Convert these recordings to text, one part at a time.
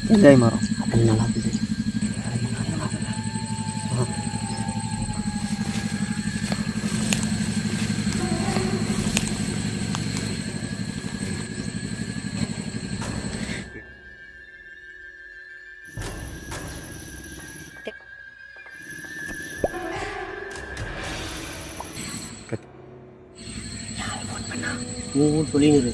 வெங்காய மரம் அது நல்லா இருக்குது. சொல்லிடுது.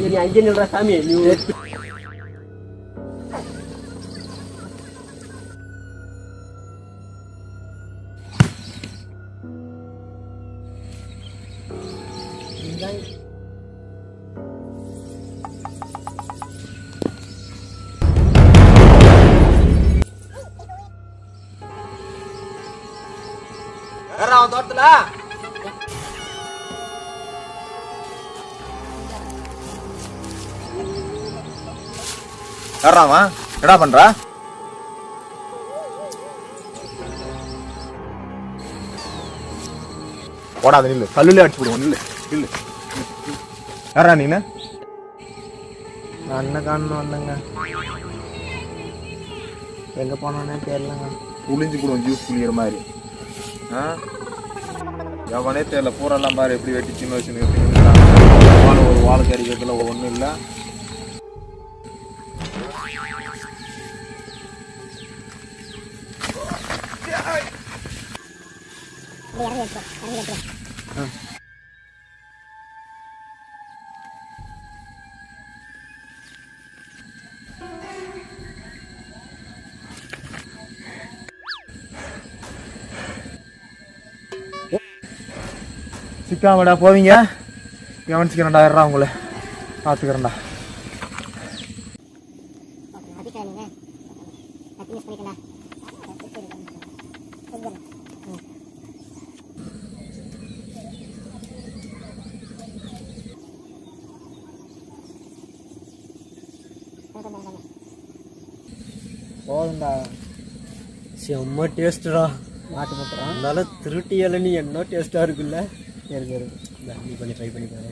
நீ அங்கே நில்றா சாமி. நீ தோட்டத்துல யாராமா என்னடா பண்றா? போடாத நில்லு, கல்லுல அடிச்சு விடுவோம். நில்லு நில்லு. யாரா நீனு? அண்ணன் காணணும் வந்தங்க. எங்க போனோன்னே தெரியலங்க. புளிஞ்சு போடுவோம் ஜூஸ் புளியற மாதிரி. எவனே தெரியல. பூரெல்லாம் பாரு எப்படி வெட்டி சின்ன வச்சு ஒரு வாழை கறிக்கிறதுல ஒன்றும் இல்லை. சிக்காமடா போவீங்க. கவனிச்சுக்கிறேன்டா. ஏறா உங்களை பார்த்துக்கிறேன்டா. போதுண்டா. செம்ம டேஸ்ட்டுடா. நாட்டு மட்டும் அதனால திருட்டி இளநீ என்ன டேஸ்ட்டாக இருக்குல்ல. இருக்கு இருக்கு. நீ பண்ணி ட்ரை பண்ணி பாரு.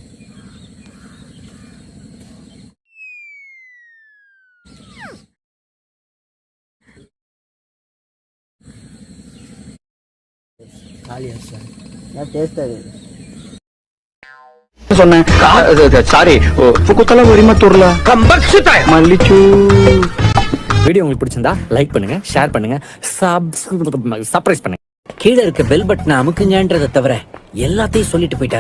டேஸ்டாக சொன்னேன். சாரி புக்குத்தல வரிமத்தூர்ல மல்லிச்சூ. வீடியோ உங்களுக்கு பிடிச்சிருந்தா லைக் பண்ணுங்க, ஷேர் பண்ணுங்க, சப்ஸ்கிரைப் பண்ணுங்க. கீழே இருக்க பெல் பட்டனை அமுக்குங்கன்றதை தவிர எல்லாத்தையும் சொல்லிட்டு போயிட்டார்.